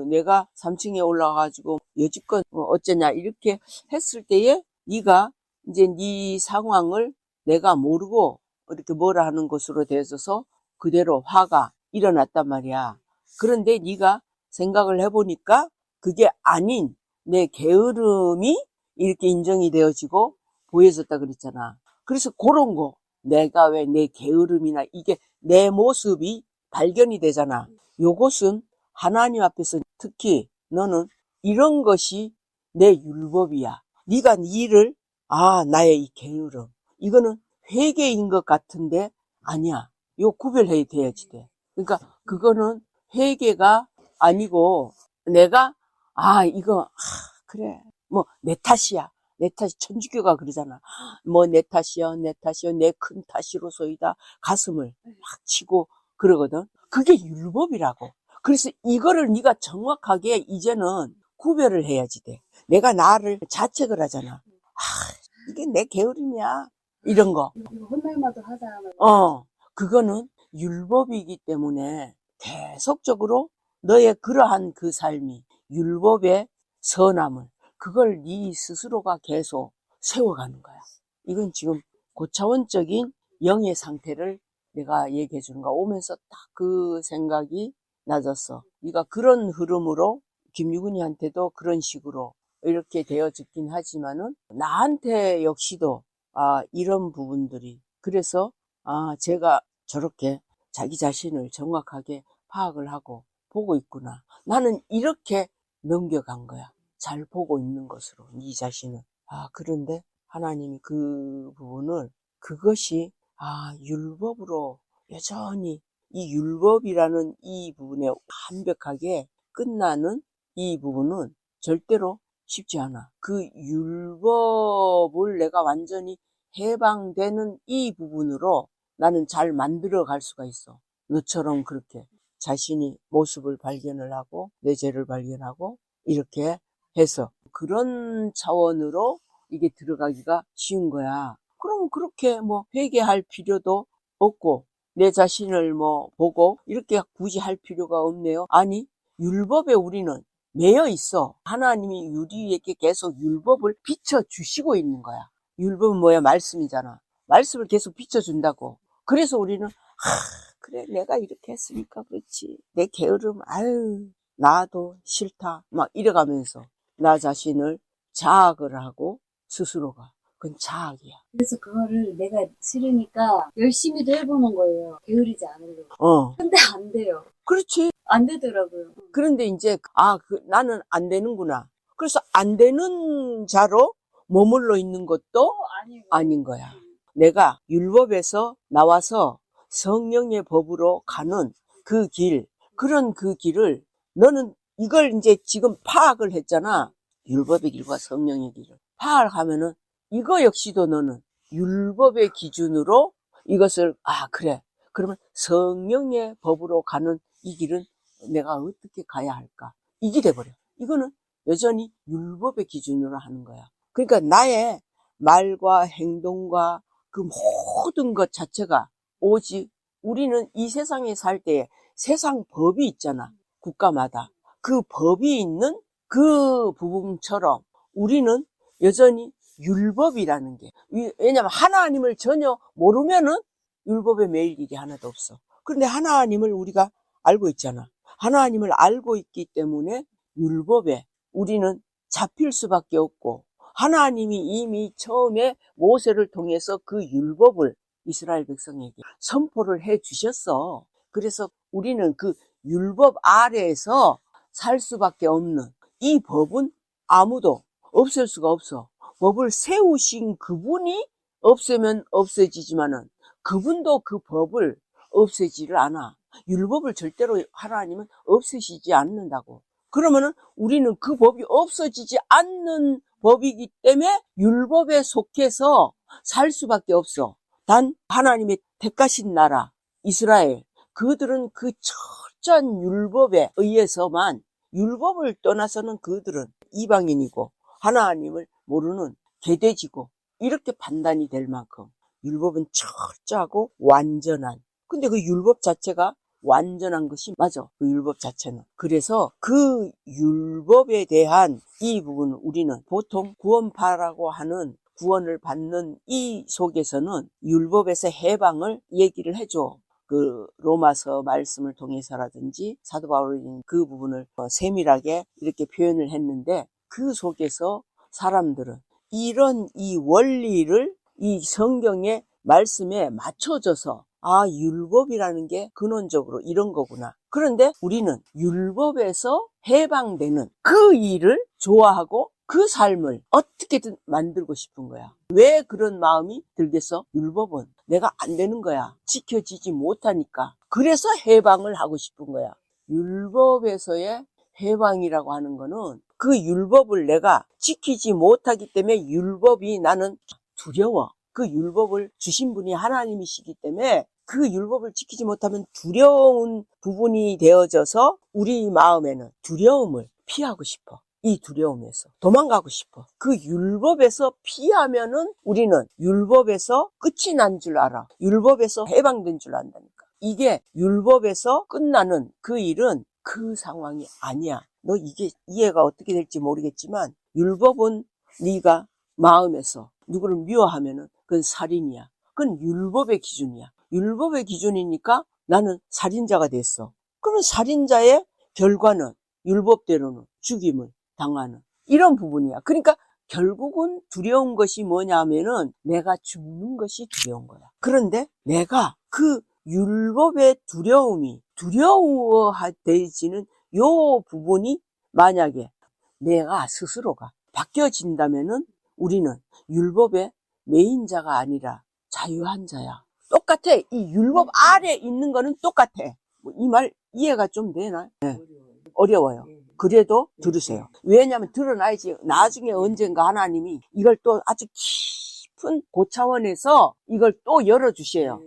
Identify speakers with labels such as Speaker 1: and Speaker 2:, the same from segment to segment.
Speaker 1: 내가 3층에 올라가가지고 여지껏 어쩌냐 이렇게 했을 때에 네가 이제 네 상황을 내가 모르고 이렇게 뭐라 하는 것으로 되어서 그대로 화가 일어났단 말이야. 그런데 네가 생각을 해보니까 그게 아닌 내 게으름이 이렇게 인정이 되어지고 보여졌다 그랬잖아. 그래서 그런 거 내가 왜 내 게으름이나 이게 내 모습이 발견이 되잖아. 요것은 하나님 앞에서 특히 너는 이런 것이 내 율법이야. 네가 네 일을 나의 이 게으름 이거는 회개인 것 같은데 아니야. 요 구별해야 돼야지 돼. 그러니까 그거는 회개가 아니고 내가 이거 그래 뭐 내 탓이야. 내 탓이 천주교가 그러잖아. 뭐 내 탓이야 내 큰 탓이로소이다. 가슴을 막 치고 그러거든. 그게 율법이라고. 그래서 이거를 네가 정확하게 이제는 구별을 해야지 돼. 내가 나를 자책을 하잖아. 이게 내 게으름이야. 이런 거.
Speaker 2: 이거 헛날마다 하자.
Speaker 1: 그거는 율법이기 때문에 계속적으로 너의 그러한 그 삶이 율법의 선함을 그걸 네 스스로가 계속 세워가는 거야. 이건 지금 고차원적인 영의 상태를 내가 얘기해 주는 거야. 오면서 딱 그 생각이 나졌어. 네가 그런 흐름으로 김유근이한테도 그런 식으로 이렇게 되어졌긴 하지만은 나한테 역시도 이런 부분들이 그래서 제가 저렇게 자기 자신을 정확하게 파악을 하고 보고 있구나. 나는 이렇게 넘겨간 거야. 잘 보고 있는 것으로 네 자신을. 그런데 하나님이 그 부분을 그것이 율법으로 여전히 이 율법이라는 이 부분에 완벽하게 끝나는 이 부분은 절대로 쉽지 않아. 그 율법을 내가 완전히 해방되는 이 부분으로 나는 잘 만들어 갈 수가 있어. 너처럼 그렇게 자신이 모습을 발견을 하고 내 죄를 발견하고 이렇게 해서 그런 차원으로 이게 들어가기가 쉬운 거야. 그럼 그렇게 뭐 회개할 필요도 없고 내 자신을 뭐 보고 이렇게 굳이 할 필요가 없네요. 아니 율법에 우리는 매여 있어. 하나님이 우리에게 계속 율법을 비춰주시고 있는 거야. 율법은 뭐야? 말씀이잖아. 말씀을 계속 비춰준다고. 그래서 우리는 그래 내가 이렇게 했으니까 그렇지. 내 게으름 나도 싫다. 막 이래가면서 나 자신을 자학을 하고 스스로가. 그건 자학이야.
Speaker 2: 그래서 그거를 내가 싫으니까 열심히도 해보는 거예요. 게으르지 않으려고. 근데 안 돼요.
Speaker 1: 그렇지.
Speaker 2: 안 되더라고요.
Speaker 1: 그런데 이제 나는 안 되는구나. 그래서 안 되는 자로 머물러 있는 것도 아닌 거야. 내가 율법에서 나와서 성령의 법으로 가는 그 길, 그런 그 길을 너는 이걸 이제 지금 파악을 했잖아. 율법의 길과 성령의 길을 파악하면은 이거 역시도 너는 율법의 기준으로 이것을 그래. 그러면 성령의 법으로 가는 이 길은 내가 어떻게 가야 할까? 이게 돼버려. 이거는 여전히 율법의 기준으로 하는 거야. 그러니까 나의 말과 행동과 그 모든 것 자체가 오직 우리는 이 세상에 살 때에 세상 법이 있잖아. 국가마다. 그 법이 있는 그 부분처럼 우리는 여전히 율법이라는 게 왜냐면 하나님을 전혀 모르면은 율법에 매일 일이 하나도 없어. 그런데 하나님을 우리가 알고 있잖아. 하나님을 알고 있기 때문에 율법에 우리는 잡힐 수밖에 없고 하나님이 이미 처음에 모세를 통해서 그 율법을 이스라엘 백성에게 선포를 해 주셨어. 그래서 우리는 그 율법 아래에서 살 수밖에 없는 이 법은 아무도 없앨 수가 없어. 법을 세우신 그분이 없애면 없어지지만은 그분도 그 법을 없애지를 않아. 율법을 절대로 하나님은 없애시지 않는다고. 그러면은 우리는 그 법이 없어지지 않는 법이기 때문에 율법에 속해서 살 수밖에 없어. 단 하나님의 택하신 나라 이스라엘 그들은 그 철저한 율법에 의해서만 율법을 떠나서는 그들은 이방인이고 하나님을 모르는 개돼지고 이렇게 판단이 될 만큼 율법은 철저하고 완전한 근데 그 율법 자체가 완전한 것이 맞아. 그 율법 자체는. 그래서 그 율법에 대한 이 부분은 우리는 보통 구원파라고 하는 구원을 받는 이 속에서는 율법에서 해방을 얘기를 해줘. 그 로마서 말씀을 통해서라든지 사도 바울이 그 부분을 세밀하게 이렇게 표현을 했는데 그 속에서 사람들은 이런 이 원리를 이 성경의 말씀에 맞춰져서 아, 율법이라는 게 근원적으로 이런 거구나. 그런데 우리는 율법에서 해방되는 그 일을 좋아하고 그 삶을 어떻게든 만들고 싶은 거야. 왜 그런 마음이 들겠어? 율법은 내가 안 되는 거야. 지켜지지 못하니까. 그래서 해방을 하고 싶은 거야. 율법에서의 해방이라고 하는 거는 그 율법을 내가 지키지 못하기 때문에 율법이 나는 두려워. 그 율법을 주신 분이 하나님이시기 때문에 그 율법을 지키지 못하면 두려운 부분이 되어져서 우리 마음에는 두려움을 피하고 싶어. 이 두려움에서 도망가고 싶어. 그 율법에서 피하면은 우리는 율법에서 끝이 난 줄 알아. 율법에서 해방된 줄 안다니까. 이게 율법에서 끝나는 그 일은 그 상황이 아니야. 너 이게 이해가 어떻게 될지 모르겠지만 율법은 네가 마음에서 누구를 미워하면은 그건 살인이야. 그건 율법의 기준이야. 율법의 기준이니까 나는 살인자가 됐어. 그러면 살인자의 결과는 율법대로는 죽임을 당하는 이런 부분이야. 그러니까 결국은 두려운 것이 뭐냐 하면은 내가 죽는 것이 두려운 거야. 그런데 내가 그 율법의 두려움이 두려워되지는 요 부분이 만약에 내가 스스로가 바뀌어진다면은 우리는 율법의 매인자가 아니라 자유한 자야. 똑같아. 이 율법 아래 있는 거는 똑같아. 이 말 이해가 좀 되나? 네. 어려워요. 그래도 들으세요. 왜냐하면 들어놔야지 나중에 언젠가 하나님이 이걸 또 아주 깊은 고차원에서 이걸 또 열어주셔요.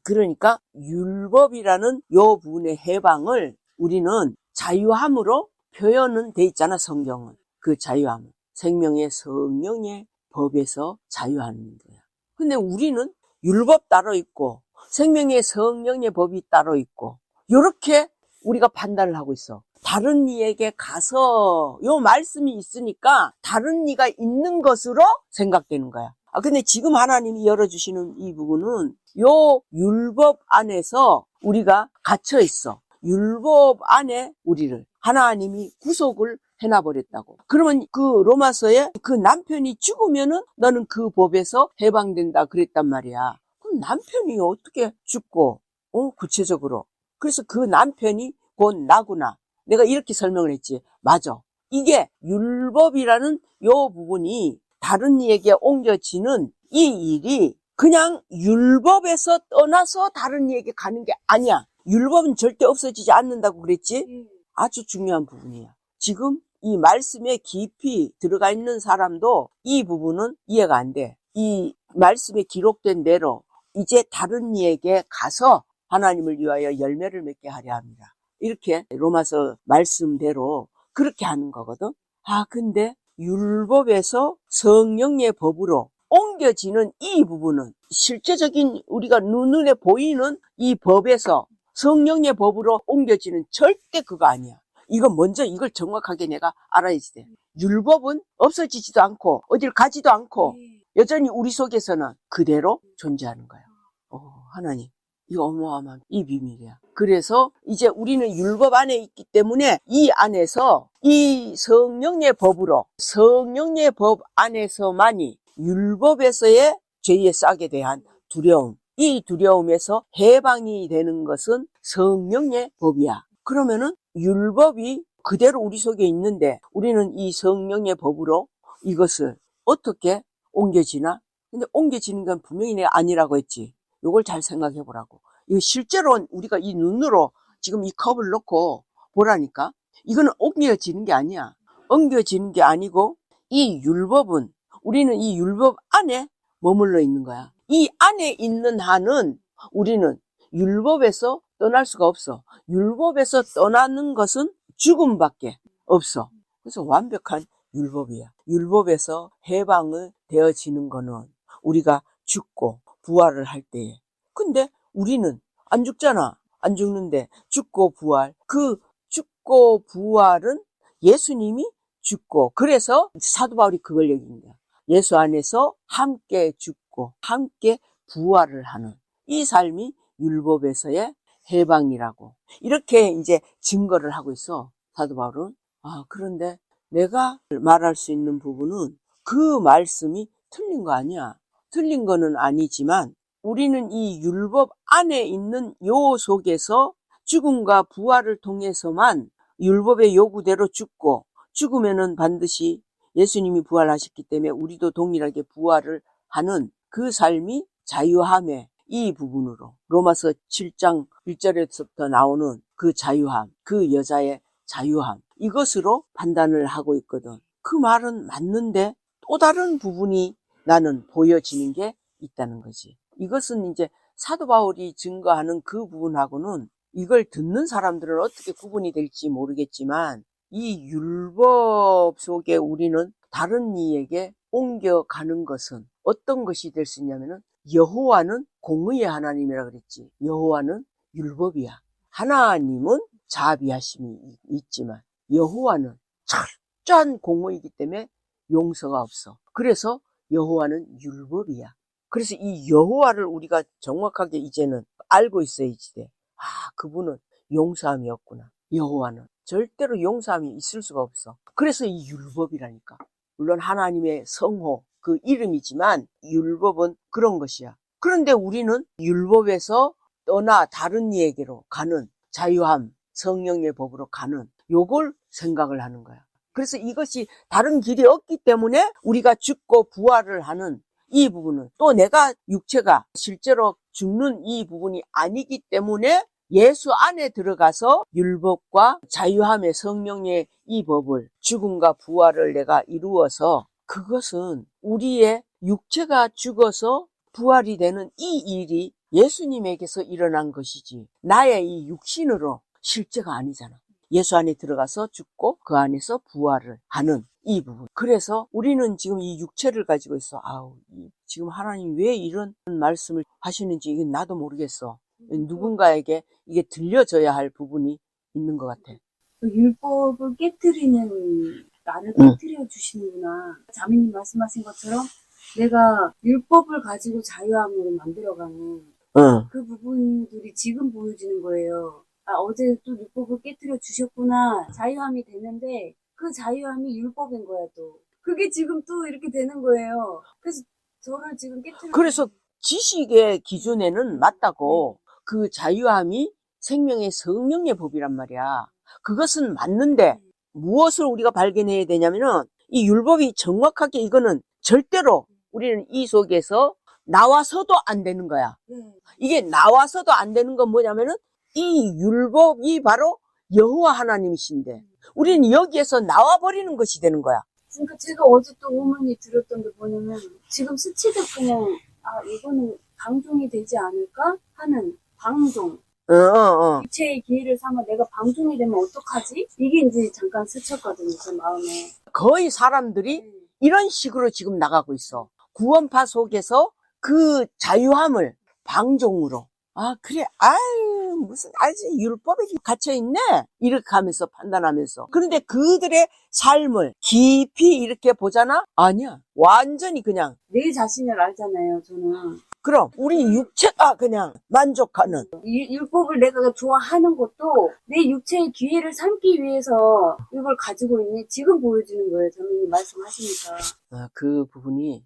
Speaker 1: 그러니까 율법이라는 요 부분의 해방을 우리는 자유함으로 표현은 돼 있잖아, 성경은. 그 자유함. 생명의 성령의 법에서 자유하는 거야. 근데 우리는 율법 따로 있고 생명의 성령의 법이 따로 있고 이렇게 우리가 판단을 하고 있어. 다른 이에게 가서 요 말씀이 있으니까 다른 이가 있는 것으로 생각되는 거야. 근데 지금 하나님이 열어주시는 이 부분은 요 율법 안에서 우리가 갇혀 있어. 율법 안에 우리를 하나님이 구속을 해놔버렸다고. 그러면 그 로마서에 그 남편이 죽으면은 너는 그 법에서 해방된다 그랬단 말이야. 그럼 남편이 어떻게 죽고, 구체적으로. 그래서 그 남편이 곧 나구나. 내가 이렇게 설명을 했지. 맞아. 이게 율법이라는 요 부분이 다른 이에게 옮겨지는 이 일이 그냥 율법에서 떠나서 다른 이에게 가는 게 아니야. 율법은 절대 없어지지 않는다고 그랬지? 아주 중요한 부분이야. 지금 이 말씀에 깊이 들어가 있는 사람도 이 부분은 이해가 안 돼. 이 말씀에 기록된 대로 이제 다른 이에게 가서 하나님을 위하여 열매를 맺게 하려 합니다. 이렇게 로마서 말씀대로 그렇게 하는 거거든. 근데 율법에서 성령의 법으로 옮겨지는 이 부분은 실제적인 우리가 눈에 보이는 이 법에서 성령의 법으로 옮겨지는 절대 그거 아니야. 이건 먼저 이걸 정확하게 내가 알아야지 돼. 율법은 없어지지도 않고 어딜 가지도 않고 여전히 우리 속에서는 그대로 존재하는 거야. 하나님, 이거 어마어마한 이 비밀이야. 그래서 이제 우리는 율법 안에 있기 때문에 이 안에서 이 성령의 법으로 성령의 법 안에서만이 율법에서의 죄의 싹에 대한 두려움, 이 두려움에서 해방이 되는 것은 성령의 법이야. 그러면은 율법이 그대로 우리 속에 있는데 우리는 이 성령의 법으로 이것을 어떻게 옮겨지나? 근데 옮겨지는 건 분명히 내가 아니라고 했지. 이걸 잘 생각해 보라고. 이거 실제로 우리가 이 눈으로 지금 이 컵을 놓고 보라니까 이거는 옮겨지는 게 아니야. 옮겨지는 게 아니고 이 율법은 우리는 이 율법 안에 머물러 있는 거야. 이 안에 있는 한은 우리는 율법에서 떠날 수가 없어. 율법에서 떠나는 것은 죽음밖에 없어. 그래서 완벽한 율법이야. 율법에서 해방을 되어지는 거는 우리가 죽고 부활을 할 때에. 근데 우리는 안 죽잖아. 안 죽는데 죽고 부활. 그 죽고 부활은 예수님이 죽고, 그래서 사도 바울이 그걸 얘기한 거야. 예수 안에서 함께 죽고 함께 부활을 하는 이 삶이 율법에서의 해방이라고 이렇게 이제 증거를 하고 있어, 사도 바울은. 그런데 내가 말할 수 있는 부분은 그 말씀이 틀린 거 아니야. 틀린 거는 아니지만 우리는 이 율법 안에 있는 요 속에서 죽음과 부활을 통해서만 율법의 요구대로 죽고, 죽으면은 반드시 예수님이 부활하셨기 때문에 우리도 동일하게 부활을 하는 그 삶이 자유함의 이 부분으로, 로마서 7장 1절에서부터 나오는 그 자유함, 그 여자의 자유함, 이것으로 판단을 하고 있거든. 그 말은 맞는데 또 다른 부분이 나는 보여지는 게 있다는 거지. 이것은 이제 사도 바울이 증거하는 그 부분하고는 이걸 듣는 사람들은 어떻게 구분이 될지 모르겠지만, 이 율법 속에 우리는 다른 이에게 옮겨가는 것은 어떤 것이 될 수 있냐면은, 여호와는 공의의 하나님이라 그랬지. 여호와는 율법이야. 하나님은 자비하심이 있지만 여호와는 철저한 공의이기 때문에 용서가 없어. 그래서 여호와는 율법이야. 그래서 이 여호와를 우리가 정확하게 이제는 알고 있어야지 돼. 그분은 용서함이 없구나. 여호와는 절대로 용서함이 있을 수가 없어. 그래서 이 율법이라니까. 물론 하나님의 성호, 그 이름이지만 율법은 그런 것이야. 그런데 우리는 율법에서 떠나 다른 이에게로 가는 자유함, 성령의 법으로 가는 요걸 생각을 하는 거야. 그래서 이것이 다른 길이 없기 때문에 우리가 죽고 부활을 하는 이 부분은, 또 내가 육체가 실제로 죽는 이 부분이 아니기 때문에 예수 안에 들어가서 율법과 자유함의 성령의 이 법을, 죽음과 부활을 내가 이루어서, 그것은 우리의 육체가 죽어서 부활이 되는 이 일이 예수님에게서 일어난 것이지 나의 이 육신으로 실제가 아니잖아. 예수 안에 들어가서 죽고 그 안에서 부활을 하는 이 부분. 그래서 우리는 지금 이 육체를 가지고 있어. 지금 하나님 왜 이런 말씀을 하시는지 이건 나도 모르겠어. 누군가에게 이게 들려져야 할 부분이 있는 것 같아.
Speaker 2: 율법을 깨트리는 나를 깨트려 주시는구나. 자매님 말씀하신 것처럼 내가 율법을 가지고 자유함으로 만들어가는 그 부분들이 지금 보여지는 거예요. 어제 또 율법을 깨트려 주셨구나. 자유함이 되는데 그 자유함이 율법인 거야 또. 그게 지금 또 이렇게 되는 거예요. 그래서 저를 지금 깨트려.
Speaker 1: 그래서 지식의 기준에는 맞다고. 그 자유함이 생명의 성령의 법이란 말이야. 그것은 맞는데 무엇을 우리가 발견해야 되냐면은, 이 율법이 정확하게, 이거는 절대로 우리는 이 속에서 나와서도 안 되는 거야. 이게 나와서도 안 되는 건 뭐냐면은, 이 율법이 바로 여호와 하나님이신데 우리는 여기에서 나와버리는 것이 되는 거야.
Speaker 2: 그러니까 제가 어제 또 오문이 들었던 게 뭐냐면, 지금 스치듯 그냥 이거는 방종이 되지 않을까 하는 방종. 육체의 기회를 삼아 내가 방종이 되면 어떡하지? 이게 이제 잠깐 스쳤거든요, 제 마음에.
Speaker 1: 거의 사람들이 이런 식으로 지금 나가고 있어. 구원파 속에서 그 자유함을 방종으로. 그래, 무슨, 율법에 갇혀있네? 이렇게 하면서 판단하면서. 그런데 그들의 삶을 깊이 이렇게 보잖아? 아니야. 완전히 그냥.
Speaker 2: 내 자신을 알잖아요, 저는.
Speaker 1: 그럼, 우리 육체가 그냥 만족하는.
Speaker 2: 율법을 내가 좋아하는 것도 내 육체의 기회를 삼기 위해서 이걸 가지고 있네. 지금 보여지는 거예요, 선생님 말씀하시니까.
Speaker 1: 그 부분이,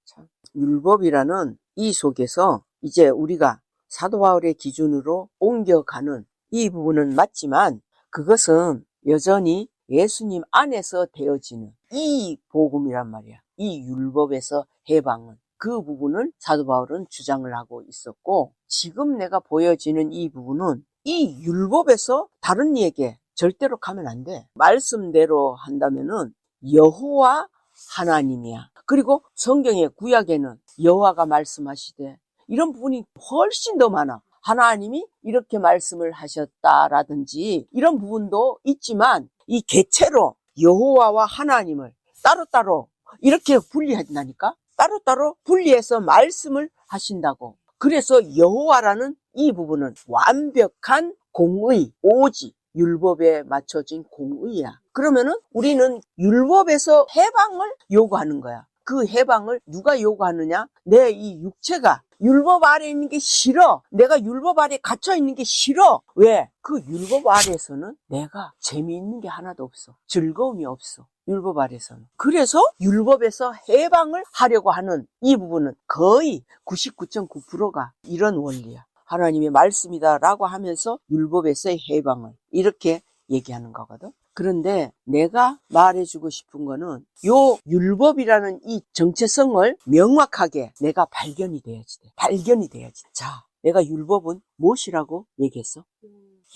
Speaker 1: 참. 율법이라는 이 속에서 이제 우리가 사도 바울의 기준으로 옮겨가는 이 부분은 맞지만, 그것은 여전히 예수님 안에서 되어지는 이 복음이란 말이야. 이 율법에서 해방은. 그 부분을 사도 바울은 주장을 하고 있었고, 지금 내가 보여지는 이 부분은 이 율법에서 다른 이에게 절대로 가면 안 돼. 말씀대로 한다면은 여호와 하나님이야. 그리고 성경의 구약에는 여호와가 말씀하시되, 이런 부분이 훨씬 더 많아. 하나님이 이렇게 말씀을 하셨다라든지 이런 부분도 있지만, 이 개체로 여호와와 하나님을 따로따로 이렇게 분리한다니까? 따로따로 분리해서 말씀을 하신다고. 그래서 여호와라는 이 부분은 완벽한 공의, 오직 율법에 맞춰진 공의야. 그러면은 우리는 율법에서 해방을 요구하는 거야. 그 해방을 누가 요구하느냐? 내 이 육체가 율법 아래 있는 게 싫어. 내가 율법 아래 갇혀 있는 게 싫어. 왜? 그 율법 아래에서는 내가 재미있는 게 하나도 없어. 즐거움이 없어. 율법 아래서는. 그래서 율법에서 해방을 하려고 하는 이 부분은 거의 99.9%가 이런 원리야. 하나님의 말씀이다라고 하면서 율법에서의 해방을 이렇게 얘기하는 거거든. 그런데 내가 말해주고 싶은 거는 요 율법이라는 이 정체성을 명확하게 내가 발견이 돼야지 돼. 발견이 돼야지. 자, 내가 율법은 무엇이라고 얘기했어?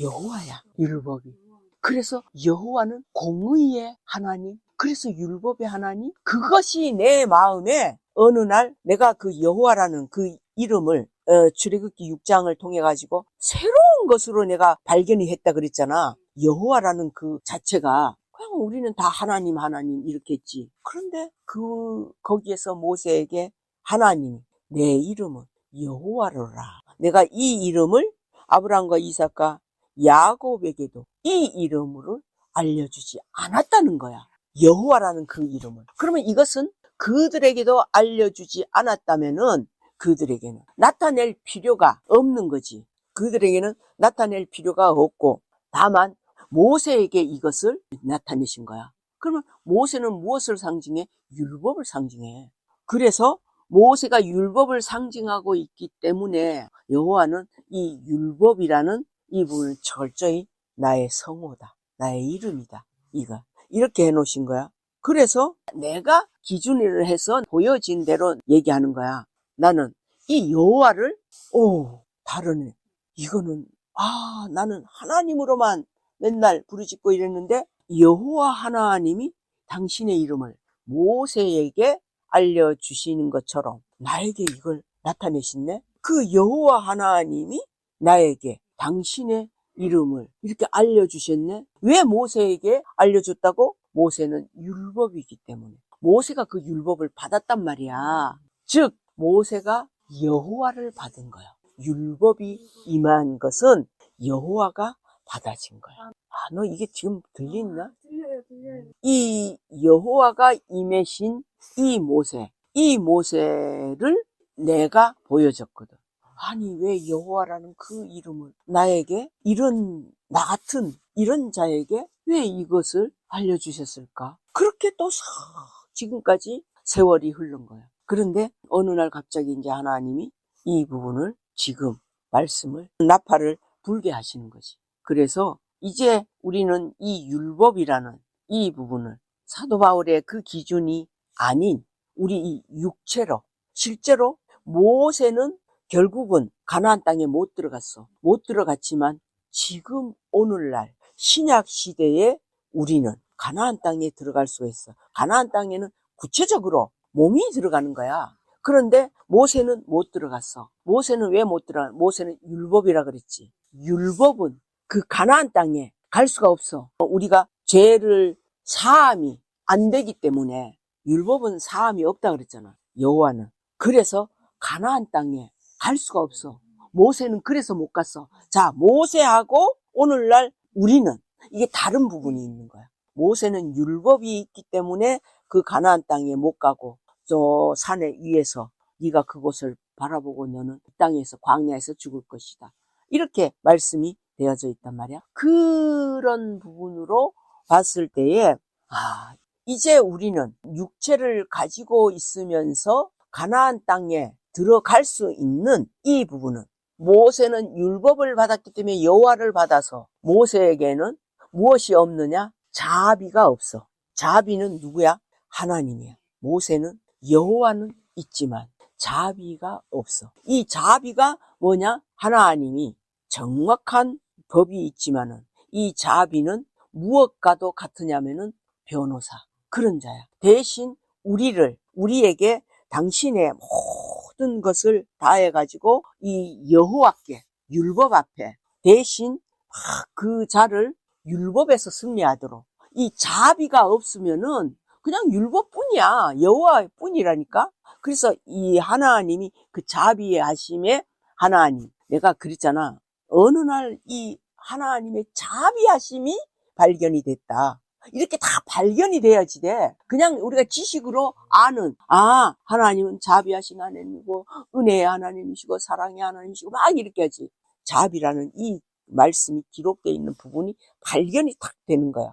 Speaker 1: 여호와야, 율법이. 그래서 여호와는 공의의 하나님, 그래서 율법의 하나님, 그것이 내 마음에 어느 날 내가 그 여호와라는 그 이름을 출애굽기 6장을 통해 가지고 새로운 것으로 내가 발견이 했다 그랬잖아. 여호와라는 그 자체가 그냥 우리는 다 하나님 이렇게 했지. 그런데 거기에서 모세에게 하나님이 내 이름은 여호와로라. 내가 이 이름을 아브라함과 이삭과 야곱에게도 이 이름으로 알려주지 않았다는 거야. 여호와라는 그 이름을. 그러면 이것은 그들에게도 알려주지 않았다면은 그들에게는 나타낼 필요가 없는 거지. 그들에게는 나타낼 필요가 없고 다만 모세에게 이것을 나타내신 거야. 그러면 모세는 무엇을 상징해? 율법을 상징해. 그래서 모세가 율법을 상징하고 있기 때문에 여호와는 이 율법이라는 이 부분을 철저히 나의 성호다. 나의 이름이다. 이렇게 해놓으신 거야. 그래서 내가 기준을 해서 보여진 대로 얘기하는 거야. 나는 이 여호와를 다르네. 이거는 나는 하나님으로만 맨날 부르짖고 이랬는데 여호와 하나님이 당신의 이름을 모세에게 알려주시는 것처럼 나에게 이걸 나타내시네. 그 여호와 하나님이 나에게 당신의 이름을 이렇게 알려주셨네. 왜 모세에게 알려줬다고? 모세는 율법이기 때문에. 모세가 그 율법을 받았단 말이야. 즉 모세가 여호와를 받은 거야. 율법이 임한 것은 여호와가 받아진 거야. 너 이게 지금 들리나?
Speaker 2: 들려요.
Speaker 1: 이 여호와가 임하신 이 모세를 내가 보여줬거든. 아니 왜 여호와라는 그 이름을 나에게 나 같은 이런 자에게 왜 이것을 알려주셨을까? 그렇게 또 지금까지 세월이 흐른 거야. 그런데 어느 날 갑자기 이제 하나님이 이 부분을 지금 말씀을 나팔을 불게 하시는 거지. 그래서 이제 우리는 이 율법이라는 이 부분을 사도 바울의 그 기준이 아닌 우리 이 육체로 실제로 모세는 결국은 가나안 땅에 못 들어갔어. 못 들어갔지만 지금 오늘날 신약 시대에 우리는 가나안 땅에 들어갈 수가 있어. 가나안 땅에는 구체적으로 몸이 들어가는 거야. 그런데 모세는 못 들어갔어. 모세는 왜 못 들어가? 모세는 율법이라 그랬지. 율법은 그 가나안 땅에 갈 수가 없어. 우리가 죄를 사함이 안 되기 때문에 율법은 사함이 없다 그랬잖아. 여호와는. 그래서 가나안 땅에 갈 수가 없어. 모세는 그래서 못 갔어. 자, 모세하고 오늘날 우리는 이게 다른 부분이 있는 거야. 모세는 율법이 있기 때문에 그 가나안 땅에 못 가고 저 산에 위에서 네가 그곳을 바라보고 너는 이 땅에서 광야에서 죽을 것이다. 이렇게 말씀이 되어져 있단 말이야. 그런 부분으로 봤을 때에 이제 우리는 육체를 가지고 있으면서 가나안 땅에 들어갈 수 있는 이 부분은 모세는 율법을 받았기 때문에 여호와를 받아서 모세에게는 무엇이 없느냐? 자비가 없어. 자비는 누구야? 하나님이야. 모세는 여호와는 있지만 자비가 없어. 이 자비가 뭐냐? 하나님이 정확한 법이 있지만은 이 자비는 무엇과도 같으냐면은 변호사. 그런 자야. 대신 우리에게 당신의 모든 것을 다해가지고 이 여호와께 율법 앞에 대신 그 자를 율법에서 승리하도록 이 자비가 없으면은 그냥 율법뿐이야. 여호와뿐이라니까. 그래서 이 하나님이 그 자비의 하심에 하나님. 내가 그랬잖아. 어느 날 이 하나님의 자비하심이 발견이 됐다. 이렇게 다 발견이 돼야지 돼. 그냥 우리가 지식으로 아는, 하나님은 자비하신 하나님이고, 은혜의 하나님이시고, 사랑의 하나님이시고, 막 이렇게 하지. 자비라는 이 말씀이 기록되어 있는 부분이 발견이 딱 되는 거야.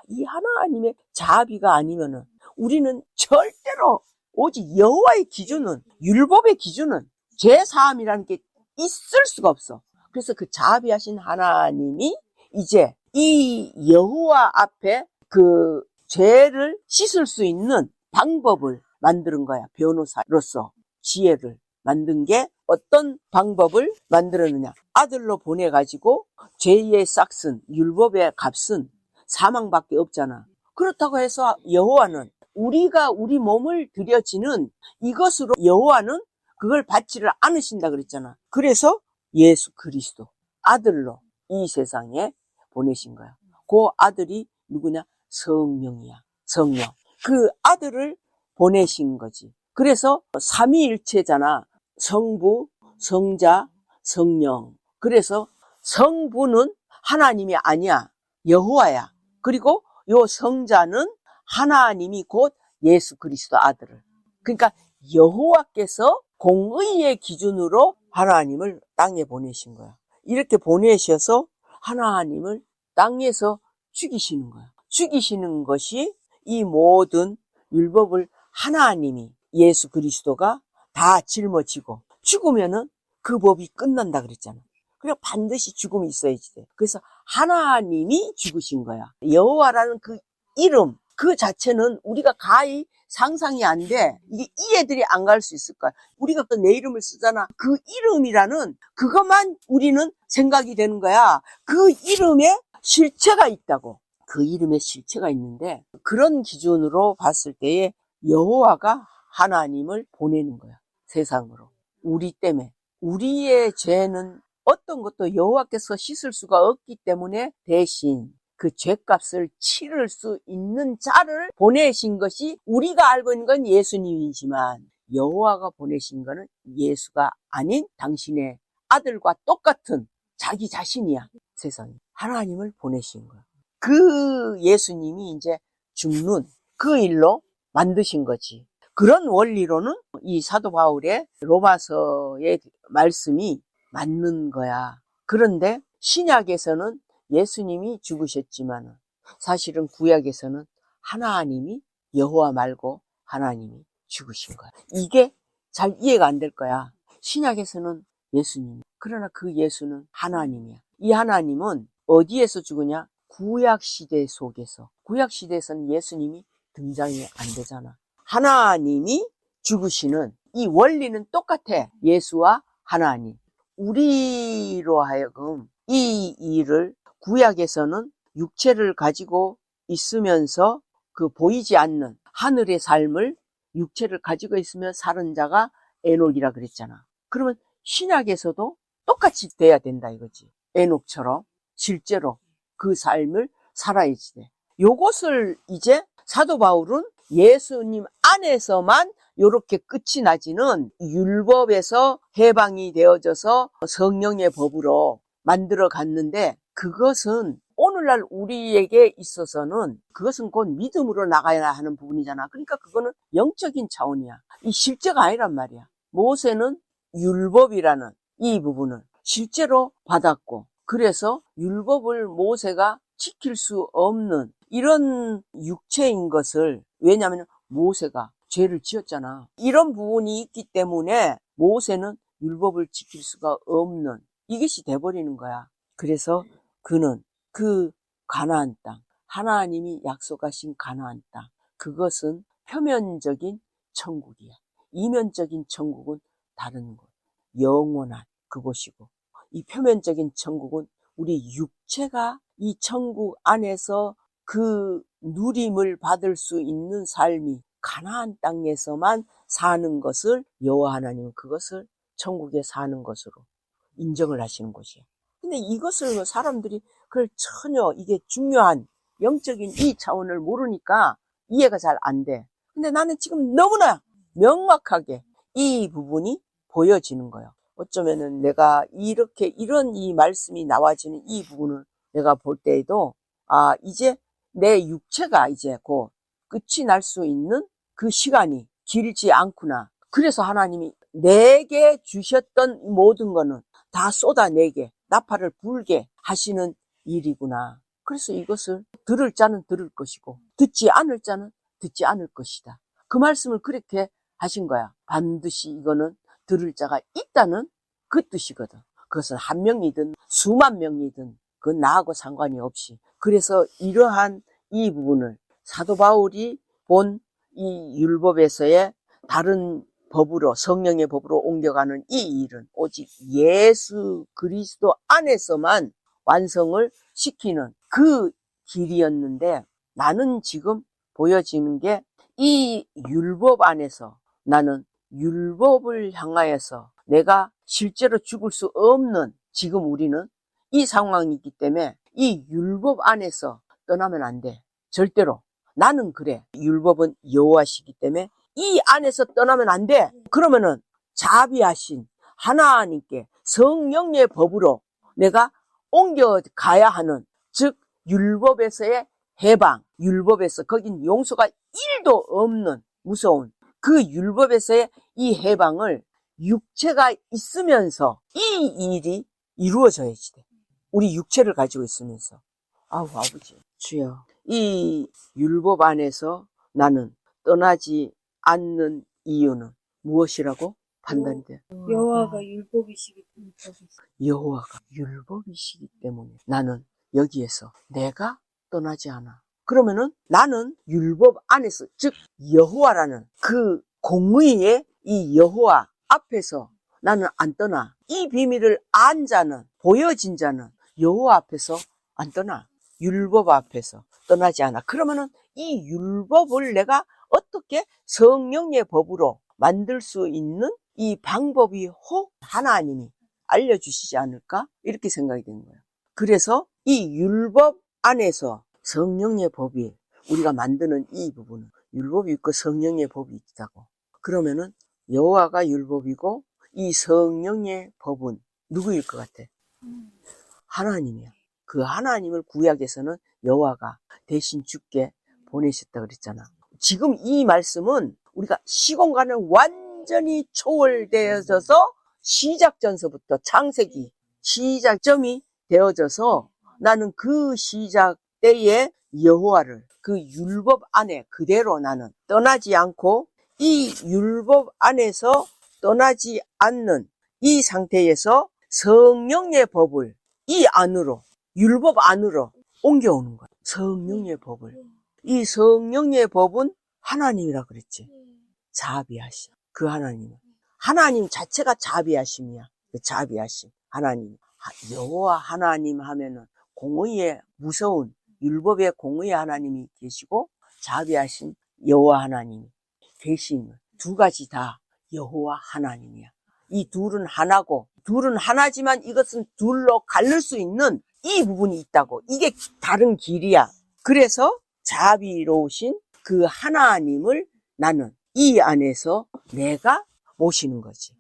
Speaker 1: 이 하나님의 자비가 아니면은 우리는 절대로 오직 여호와의 기준은, 율법의 기준은 죄사함이라는 게 있을 수가 없어. 그래서 그 자비하신 하나님이 이제 이 여호와 앞에 그 죄를 씻을 수 있는 방법을 만드는 거야. 변호사로서 지혜를 만든 게 어떤 방법을 만들었느냐. 아들로 보내가지고 죄의 싹슨, 율법의 값은 사망밖에 없잖아. 그렇다고 해서 여호와는 우리가 우리 몸을 들여지는 이것으로 여호와는 그걸 받지를 않으신다 그랬잖아. 그래서 예수 그리스도 아들로 이 세상에 보내신 거야. 그 아들이 누구냐? 성령이야. 성령. 그 아들을 보내신 거지. 그래서 삼위일체잖아. 성부, 성자, 성령. 그래서 성부는 하나님이 아니야. 여호와야. 그리고 요 성자는 하나님이 곧 예수 그리스도 아들을. 그러니까 여호와께서 공의의 기준으로 하나님을 땅에 보내신 거야. 이렇게 보내셔서 하나님을 땅에서 죽이시는 거야. 죽이시는 것이 이 모든 율법을 하나님이 예수 그리스도가 다 짊어지고 죽으면은 그 법이 끝난다 그랬잖아. 그냥 반드시 죽음이 있어야지 돼. 그래서 하나님이 죽으신 거야. 여호와라는 그 이름 그 자체는 우리가 가히 상상이 안 돼. 이게 이해들이 안 갈 수 있을 거야. 우리가 또 내 이름을 쓰잖아. 그 이름이라는 그것만 우리는 생각이 되는 거야. 그 이름에 실체가 있다고. 그 이름에 실체가 있는데 그런 기준으로 봤을 때에 여호와가 하나님을 보내는 거야. 세상으로. 우리 때문에. 우리의 죄는 어떤 것도 여호와께서 씻을 수가 없기 때문에 대신 그 죄값을 치를 수 있는 자를 보내신 것이 우리가 알고 있는 건 예수님이지만 여호와가 보내신 거는 예수가 아닌 당신의 아들과 똑같은 자기 자신이야. 세상에. 하나님을 보내신 거야. 그 예수님이 이제 죽는 그 일로 만드신 거지. 그런 원리로는 이 사도 바울의 로마서의 말씀이 맞는 거야. 그런데 신약에서는 예수님이 죽으셨지만 사실은 구약에서는 하나님이 여호와 말고 하나님이 죽으신 거야. 이게 잘 이해가 안 될 거야. 신약에서는 예수님, 그러나 그 예수는 하나님이야. 이 하나님은 어디에서 죽으냐? 구약시대 속에서. 구약시대에서는 예수님이 등장이 안 되잖아. 하나님이 죽으시는 이 원리는 똑같아. 예수와 하나님. 우리로 하여금 이 일을 구약에서는 육체를 가지고 있으면서 그 보이지 않는 하늘의 삶을 육체를 가지고 있으며 사는 자가 에녹이라 그랬잖아. 그러면 신약에서도 똑같이 돼야 된다 이거지. 에녹처럼 실제로 그 삶을 살아야지 돼. 요것을 이제 사도 바울은 예수님 안에서만 요렇게 끝이 나지는 율법에서 해방이 되어져서 성령의 법으로 만들어 갔는데 그것은 오늘날 우리에게 있어서는 그것은 곧 믿음으로 나가야 하는 부분이잖아. 그러니까 그거는 영적인 차원이야. 이 실제가 아니란 말이야. 모세는 율법이라는 이 부분을 실제로 받았고 그래서 율법을 모세가 지킬 수 없는 이런 육체인 것을 왜냐하면 모세가 죄를 지었잖아. 이런 부분이 있기 때문에 모세는 율법을 지킬 수가 없는 이것이 돼버리는 거야. 그래서 그는 그 가나안 땅, 하나님이 약속하신 가나안 땅, 그것은 표면적인 천국이야. 이면적인 천국은 다른 곳, 영원한 그곳이고 이 표면적인 천국은 우리 육체가 이 천국 안에서 그 누림을 받을 수 있는 삶이 가나안 땅에서만 사는 것을 여호와 하나님은 그것을 천국에 사는 것으로 인정을 하시는 곳이에요. 근데 이것을 사람들이 그걸 전혀 이게 중요한 영적인 이 차원을 모르니까 이해가 잘 안 돼. 근데 나는 지금 너무나 명확하게 이 부분이 보여지는 거예요. 어쩌면은 내가 이렇게 이런 이 말씀이 나와지는 이 부분을 내가 볼 때에도 이제 내 육체가 이제 곧 끝이 날 수 있는 그 시간이 길지 않구나. 그래서 하나님이 내게 주셨던 모든 거는 다 쏟아내게, 나팔을 불게 하시는 일이구나. 그래서 이것을 들을 자는 들을 것이고 듣지 않을 자는 듣지 않을 것이다. 그 말씀을 그렇게 하신 거야. 반드시 이거는 들을 자가 있다는 그 뜻이거든. 그것은 한 명이든 수만 명이든 그건 나하고 상관이 없이. 그래서 이러한 이 부분을 사도 바울이 본 이 율법에서의 다른 법으로, 성령의 법으로 옮겨가는 이 일은 오직 예수 그리스도 안에서만 완성을 시키는 그 길이었는데, 나는 지금 보여지는 게 이 율법 안에서 나는 율법을 향하여서 내가 실제로 죽을 수 없는, 지금 우리는 이 상황이기 때문에 이 율법 안에서 떠나면 안 돼. 절대로. 나는 그래. 율법은 여호와시기 때문에 이 안에서 떠나면 안 돼. 그러면은 자비하신 하나님께 성령의 법으로 내가 옮겨가야 하는, 즉 율법에서의 해방, 율법에서 거긴 용서가 1도 없는 무서운 그 율법에서의 이 해방을 육체가 있으면서 이 일이 이루어져야지 돼. 우리 육체를 가지고 있으면서. 아버지 주여, 이 율법 안에서 나는 떠나지 않는 이유는 무엇이라고 판단이 돼?
Speaker 2: 여호와가 율법이시기 때문에.
Speaker 1: 여호와가 율법이시기 때문에 나는 여기에서 내가 떠나지 않아. 그러면은 나는 율법 안에서, 즉 여호와라는 그 공의의 이 여호와 앞에서 나는 안 떠나. 이 비밀을 안 자는, 보여진 자는 여호와 앞에서 안 떠나. 율법 앞에서 떠나지 않아. 그러면은 이 율법을 내가 어떻게 성령의 법으로 만들 수 있는 이 방법이 혹 하나님이 알려주시지 않을까? 이렇게 생각이 되는 거예요. 그래서 이 율법 안에서 성령의 법이, 우리가 만드는 이 부분은 율법이 있고 성령의 법이 있다고. 그러면은 여호와가 율법이고 이 성령의 법은 누구일 것 같아? 하나님이야. 그 하나님을 구약에서는 여호와가 대신 죽게 보내셨다 그랬잖아. 지금 이 말씀은 우리가 시공간을 완전히 초월되어져서 시작전서부터 창세기 시작점이 되어져서 나는 그 시작 때의 여호와를 그 율법 안에 그대로 나는 떠나지 않고 이 율법 안에서 떠나지 않는 이 상태에서 성령의 법을 이 안으로, 율법 안으로 옮겨오는 거야. 성령의 법을. 이 성령의 법은 하나님이라 그랬지. 자비하심. 그 하나님은. 하나님 자체가 자비하심이야. 그 자비하심. 하나님. 여호와 하나님 하면은 공의의 무서운 율법의 공의의 하나님이 계시고 자비하신 여호와 하나님이 계신, 두 가지 다 여호와 하나님이야. 이 둘은 하나고, 둘은 하나지만 이것은 둘로 갈릴 수 있는 이 부분이 있다고. 이게 다른 길이야. 그래서 자비로우신 그 하나님을 나는 이 안에서 내가 모시는 거지.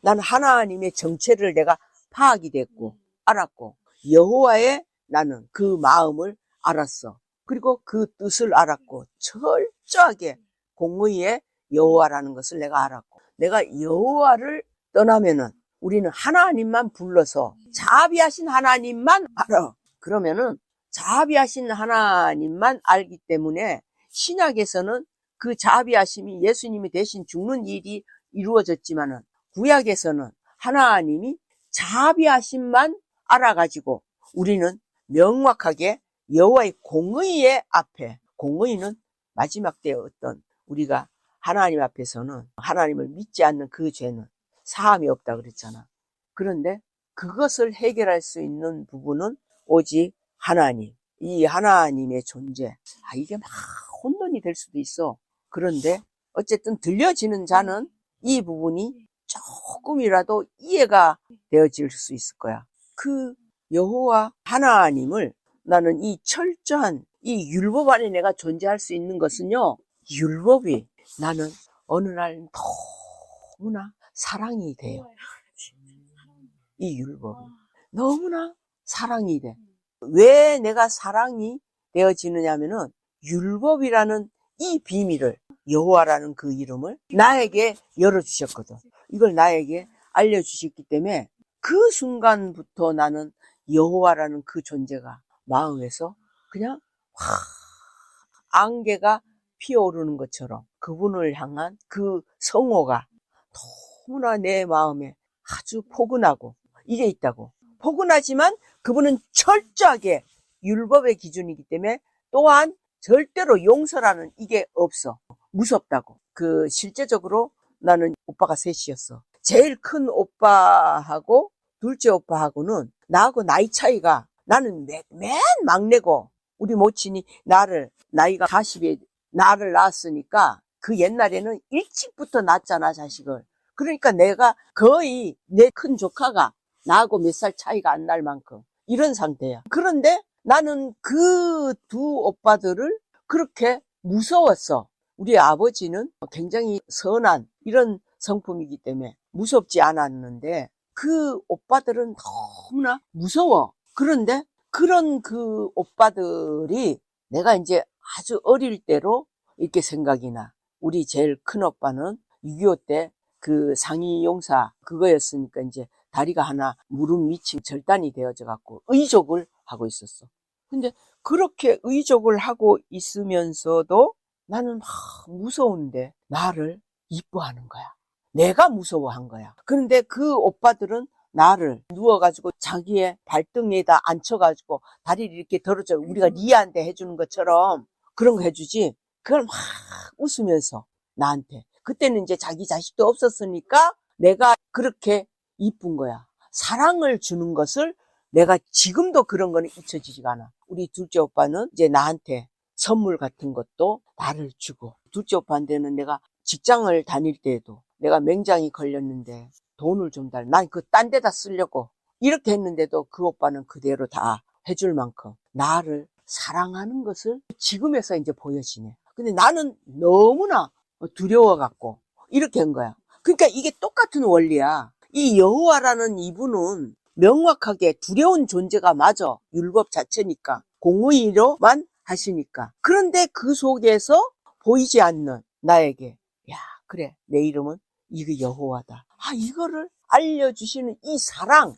Speaker 1: 나는 하나님의 정체를 내가 파악이 됐고 알았고, 여호와의 나는 그 마음을 알았어. 그리고 그 뜻을 알았고, 철저하게 공의의 여호와라는 것을 내가 알았고, 내가 여호와를 떠나면은 우리는 하나님만 불러서 자비하신 하나님만 알아. 그러면은 자비하신 하나님만 알기 때문에 신약에서는 그 자비하심이 예수님이 대신 죽는 일이 이루어졌지만은 구약에서는 하나님이 자비하심만 알아가지고 우리는 명확하게 여호와의 공의의 앞에, 공의는 마지막 때의 어떤, 우리가 하나님 앞에서는 하나님을 믿지 않는 그 죄는 사함이 없다 그랬잖아. 그런데 그것을 해결할 수 있는 부분은 오직 하나님, 이 하나님의 존재. 이게 막 혼돈이 될 수도 있어. 그런데 어쨌든 들려지는 자는 이 부분이 조금이라도 이해가 되어질 수 있을 거야. 그 여호와 하나님을 나는 이 철저한 이 율법 안에 내가 존재할 수 있는 것은요, 율법이 나는 어느 날 너무나 사랑이 돼요. 이 율법이. 너무나 사랑이 돼. 왜 내가 사랑이 되어지느냐면은 율법이라는 이 비밀을, 여호와라는 그 이름을 나에게 열어주셨거든. 이걸 나에게 알려주셨기 때문에 그 순간부터 나는 여호와라는 그 존재가 마음에서 그냥 안개가 피어오르는 것처럼 그분을 향한 그 성호가 너무나 내 마음에 아주 포근하고 이게 있다고. 포근하지만 그분은 철저하게 율법의 기준이기 때문에 또한 절대로 용서라는 이게 없어. 무섭다고. 실제적으로 나는 오빠가 셋이었어. 제일 큰 오빠하고 둘째 오빠하고는 나하고 나이 차이가, 나는 맨 막내고 우리 모친이 나이가 40에 나를 낳았으니까 그 옛날에는 일찍부터 낳았잖아, 자식을. 그러니까 내가 거의 내 큰 조카가 나하고 몇 살 차이가 안 날 만큼 이런 상태야. 그런데 나는 그 두 오빠들을 그렇게 무서웠어. 우리 아버지는 굉장히 선한 이런 성품이기 때문에 무섭지 않았는데 그 오빠들은 너무나 무서워. 그런데 그런 그 오빠들이 내가 이제 아주 어릴 때로 이렇게 생각이 나. 우리 제일 큰 오빠는 6.25 때 그 상위 용사 그거였으니까 이제 다리가 하나 무릎 밑이 절단이 되어져 갖고 의족을 하고 있었어. 근데 그렇게 의족을 하고 있으면서도 나는 막 무서운데 나를 이뻐하는 거야. 내가 무서워한 거야. 그런데 그 오빠들은 나를 누워가지고 자기의 발등에다 앉혀가지고 다리를 이렇게 들어줘. 우리가 리아한테 해주는 것처럼 그런 거 해주지. 그걸 막 웃으면서 나한테. 그때는 이제 자기 자식도 없었으니까 내가 그렇게 이쁜 거야. 사랑을 주는 것을 내가 지금도 그런 거는 잊혀지지가 않아. 우리 둘째 오빠는 이제 나한테 선물 같은 것도 나를 주고, 둘째 오빠한테는 내가 직장을 다닐 때에도 내가 맹장이 걸렸는데 돈을 좀 달라. 난 그 딴 데다 쓰려고 이렇게 했는데도 그 오빠는 그대로 다 해줄 만큼 나를 사랑하는 것을 지금에서 이제 보여지네. 근데 나는 너무나 두려워갖고 이렇게 한 거야. 그러니까 이게 똑같은 원리야. 이 여호와라는 이분은 명확하게 두려운 존재가 맞아. 율법 자체니까. 공의로만 하시니까. 그런데 그 속에서 보이지 않는 나에게, 야, 그래, 내 이름은 이거 여호와다. 이거를 알려주시는 이 사랑.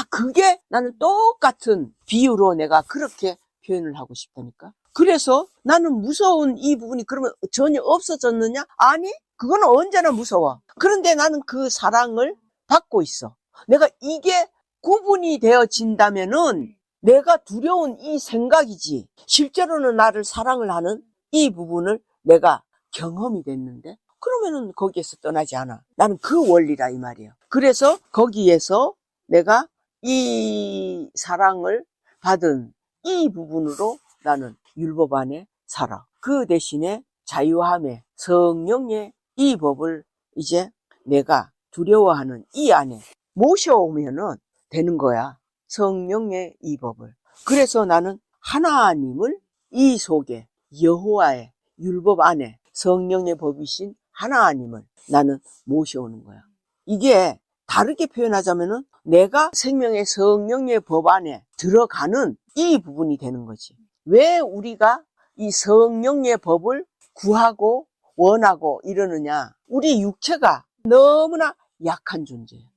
Speaker 1: 그게 나는 똑같은 비유로 내가 그렇게 표현을 하고 싶다니까. 그래서 나는 무서운 이 부분이 그러면 전혀 없어졌느냐? 아니, 그거는 언제나 무서워. 그런데 나는 그 사랑을 받고 있어. 내가 이게 구분이 되어진다면은 내가 두려운 이 생각이지. 실제로는 나를 사랑을 하는 이 부분을 내가 경험이 됐는데 그러면은 거기에서 떠나지 않아. 나는 그 원리라 이 말이에요. 그래서 거기에서 내가 이 사랑을 받은 이 부분으로 나는 율법 안에 살아. 그 대신에 자유함의 성령의 이 법을 이제 내가 두려워하는 이 안에 모셔오면은 되는 거야. 성령의 이 법을. 그래서 나는 하나님을 이 속에 여호와의 율법 안에 성령의 법이신 하나님을 나는 모셔오는 거야. 이게 다르게 표현하자면은 내가 생명의 성령의 법 안에 들어가는 이 부분이 되는 거지. 왜 우리가 이 성령의 법을 구하고 원하고 이러느냐? 우리 육체가 너무나 약한 존재예요.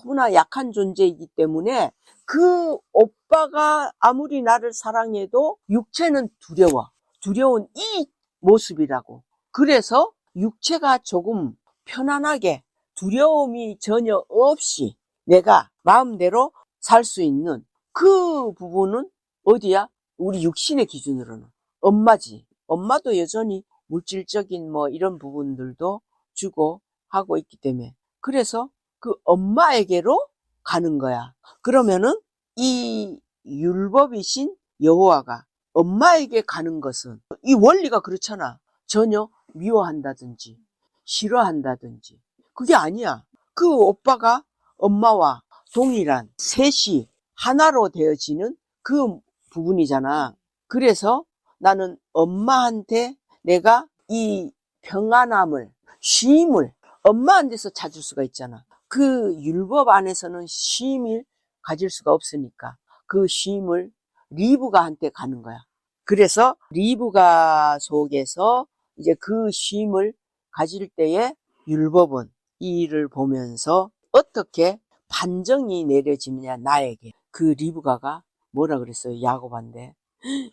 Speaker 1: 너무나 약한 존재이기 때문에 그 오빠가 아무리 나를 사랑해도 육체는 두려워. 두려운 이 모습이라고. 그래서 육체가 조금 편안하게 두려움이 전혀 없이 내가 마음대로 살 수 있는 그 부분은 어디야? 우리 육신의 기준으로는 엄마지. 엄마도 여전히 물질적인 뭐 이런 부분들도 주고 하고 있기 때문에 그래서 그 엄마에게로 가는 거야. 그러면은 이 율법이신 여호와가 엄마에게 가는 것은 이 원리가 그렇잖아. 전혀 미워한다든지 싫어한다든지 그게 아니야. 그 오빠가 엄마와 동일한 셋이 하나로 되어지는 그 부분이잖아. 그래서 나는 엄마한테 내가 이 평안함을, 쉼을 엄마한테서 찾을 수가 있잖아. 그 율법 안에서는 쉼을 가질 수가 없으니까 그 쉼을 리브가한테 가는 거야. 그래서 리브가 속에서 이제 그 쉼을 가질 때에 율법은 이 일을 보면서 어떻게 판정이 내려지느냐 나에게. 그 리브가가 뭐라 그랬어요? 야곱한테.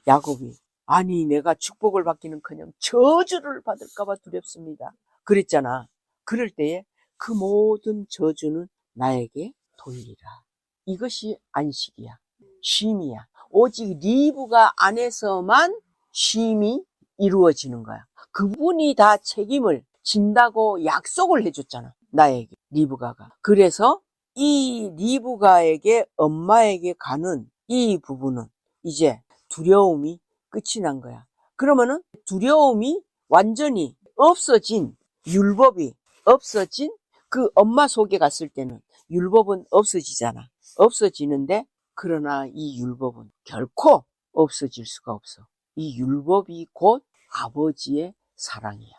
Speaker 1: 야곱이 아니 내가 축복을 받기는커녕 저주를 받을까봐 두렵습니다. 그랬잖아. 그럴 때에 그 모든 저주는 나에게 돌리라. 이것이 안식이야. 쉼이야. 오직 리브가 안에서만 쉼이 이루어지는 거야. 그분이 다 책임을 진다고 약속을 해줬잖아. 나에게 리브가가. 그래서 이 리브가에게 엄마에게 가는 이 부분은 이제 두려움이 끝이 난 거야. 그러면은 두려움이 완전히 없어진 율법이 없어진 그 엄마 속에 갔을 때는 율법은 없어지잖아. 없어지는데 그러나 이 율법은 결코 없어질 수가 없어. 이 율법이 곧 아버지의 사랑이야.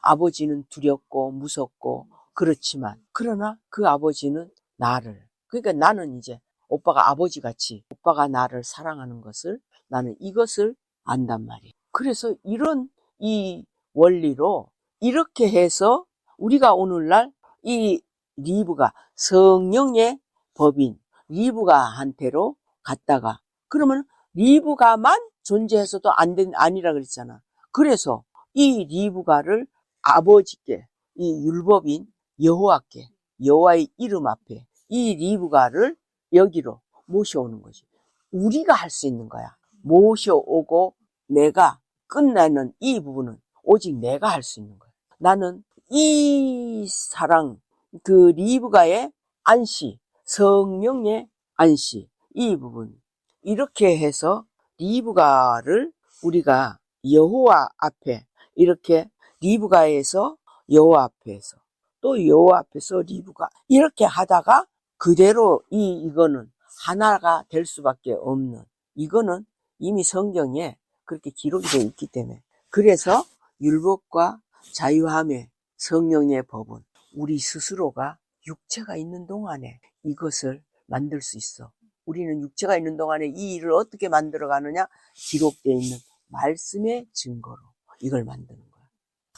Speaker 1: 아버지는 두렵고 무섭고 그렇지만 그러나 그 아버지는 나를 그러니까 나는 이제 오빠가 아버지같이 오빠가 나를 사랑하는 것을 나는 이것을 안단 말이야. 그래서 이런 이 원리로 이렇게 해서 우리가 오늘날 이 리브가 성령의 법인 리브가한테로 갔다가 그러면 리브가만 존재해서도 아니라 그랬잖아. 그래서 이 리브가를 아버지께 이 율법인 여호와께 여호와의 이름 앞에 이 리브가를 여기로 모셔오는 거지. 우리가 할 수 있는 거야. 모셔오고 내가 끝내는 이 부분은 오직 내가 할 수 있는 거야. 나는 이 사랑, 그 리브가의 안시, 성령의 안시, 이 부분 이렇게 해서 리브가를 우리가 여호와 앞에 이렇게 리브가에서 여호와 앞에서 또 여호와 앞에서 리브가 이렇게 하다가 그대로 이거는 하나가 될 수밖에 없는 이거는 이미 성경에 그렇게 기록이 되어 있기 때문에 그래서 율법과 자유함의 성령의 법은 우리 스스로가 육체가 있는 동안에 이것을 만들 수 있어. 우리는 육체가 있는 동안에 이 일을 어떻게 만들어 가느냐? 기록되어 있는 말씀의 증거로 이걸 만드는 거야.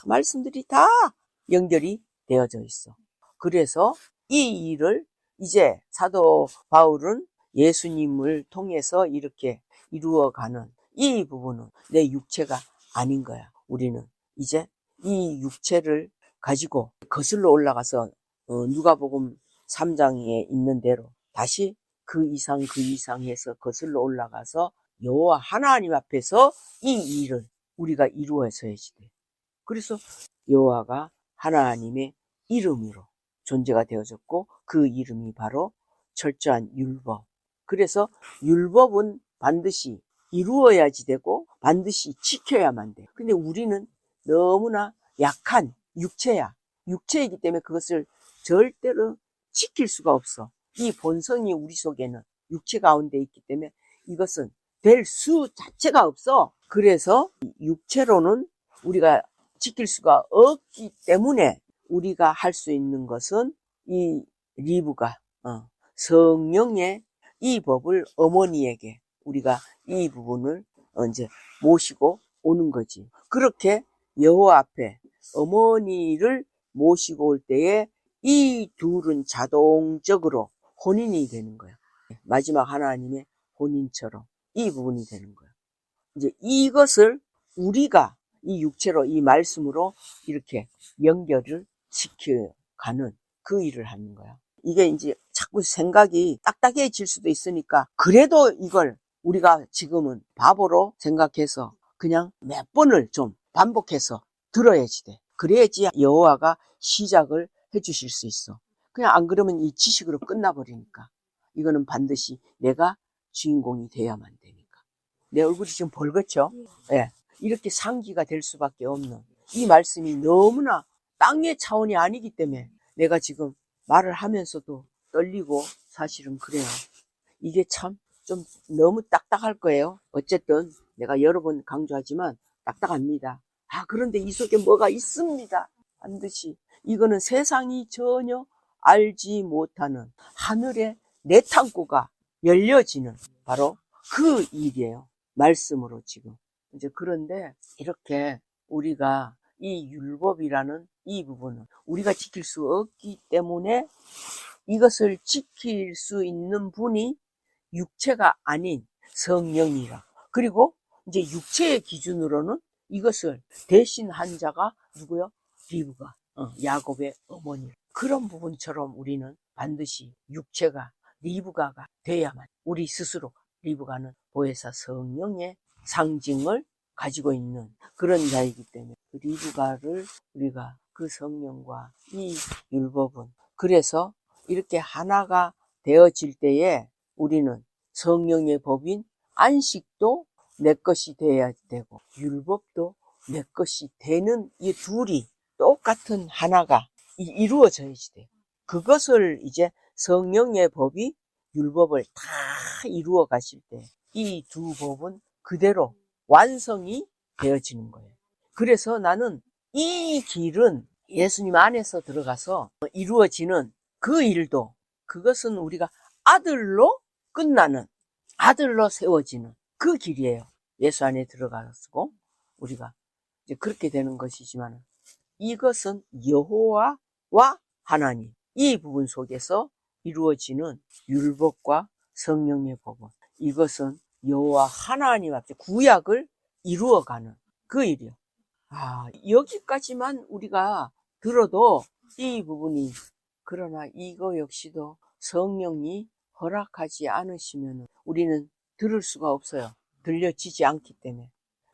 Speaker 1: 말씀들이 다 연결이 되어져 있어. 그래서 이 일을 이제 사도 바울은 예수님을 통해서 이렇게 이루어가는 이 부분은 내 육체가 아닌 거야. 우리는 이제 이 육체를 가지고 거슬러 올라가서 누가복음 3장에 있는 대로 다시 그 이상 해서 거슬러 올라가서 여호와 하나님 앞에서 이 일을 우리가 이루어서야지 돼. 그래서 여호와가 하나님의 이름으로 존재가 되어졌고 그 이름이 바로 철저한 율법. 그래서 율법은 반드시 이루어야지 되고 반드시 지켜야만 돼. 근데 우리는 너무나 약한 육체야. 육체이기 때문에 그것을 절대로 지킬 수가 없어. 이 본성이 우리 속에는 육체 가운데 있기 때문에 이것은 될 수 자체가 없어. 그래서 육체로는 우리가 지킬 수가 없기 때문에 우리가 할 수 있는 것은 이 리브가 성령의 이 법을 어머니에게 우리가 이 부분을 이제 모시고 오는 거지. 그렇게 여호와 앞에 어머니를 모시고 올 때에 이 둘은 자동적으로 혼인이 되는 거야. 마지막 하나님의 혼인처럼 이 부분이 되는 거야. 이제 이것을 우리가 이 육체로 이 말씀으로 이렇게 연결을 시켜가는 그 일을 하는 거야. 이게 이제 자꾸 생각이 딱딱해질 수도 있으니까 그래도 이걸 우리가 지금은 바보로 생각해서 그냥 몇 번을 좀 반복해서 들어야지 돼. 그래야지 여호와가 시작을 해주실 수 있어. 그냥 안 그러면 이 지식으로 끝나버리니까 이거는 반드시 내가 주인공이 돼야만 되니까. 내 얼굴이 지금 벌겋죠? 예. 이렇게 상기가 될 수밖에 없는 이 말씀이 너무나 땅의 차원이 아니기 때문에 내가 지금 말을 하면서도 떨리고 사실은 그래요. 이게 참 좀 너무 딱딱할 거예요. 어쨌든 내가 여러 번 강조하지만 딱딱합니다. 그런데 이 속에 뭐가 있습니다. 반드시. 이거는 세상이 전혀 알지 못하는 하늘의 내 창고가 열려지는 바로 그 일이에요. 말씀으로 지금. 이제 그런데 이렇게 우리가 이 율법이라는 이 부분은 우리가 지킬 수 없기 때문에 이것을 지킬 수 있는 분이 육체가 아닌 성령이라. 그리고 이제 육체의 기준으로는 이것을 대신한 자가 누구요? 리브가, 야곱의 어머니. 그런 부분처럼 우리는 반드시 육체가 리브가가 돼야만 우리 스스로 리브가는 보혜사 성령의 상징을 가지고 있는 그런 자이기 때문에 그 리브가를 우리가 그 성령과 이 율법은 그래서 이렇게 하나가 되어질 때에 우리는 성령의 법인 안식도 내 것이 돼야 되고 율법도 내 것이 되는 이 둘이 똑같은 하나가 이루어져야지 돼요. 그것을 이제 성령의 법이 율법을 다 이루어 가실 때 이 두 법은 그대로 완성이 되어지는 거예요. 그래서 나는 이 길은 예수님 안에서 들어가서 이루어지는 그 일도 그것은 우리가 아들로 끝나는 아들로 세워지는 그 길이에요. 예수 안에 들어가서 우리가 이제 그렇게 되는 것이지만 이것은 여호와와 하나님 이 부분 속에서 이루어지는 율법과 성령의 법은 이것은 여호와 하나님 앞에 구약을 이루어가는 그 일이요. 여기까지만 우리가 들어도 이 부분이 그러나 이거 역시도 성령이 허락하지 않으시면 우리는 들을 수가 없어요. 들려지지 않기 때문에.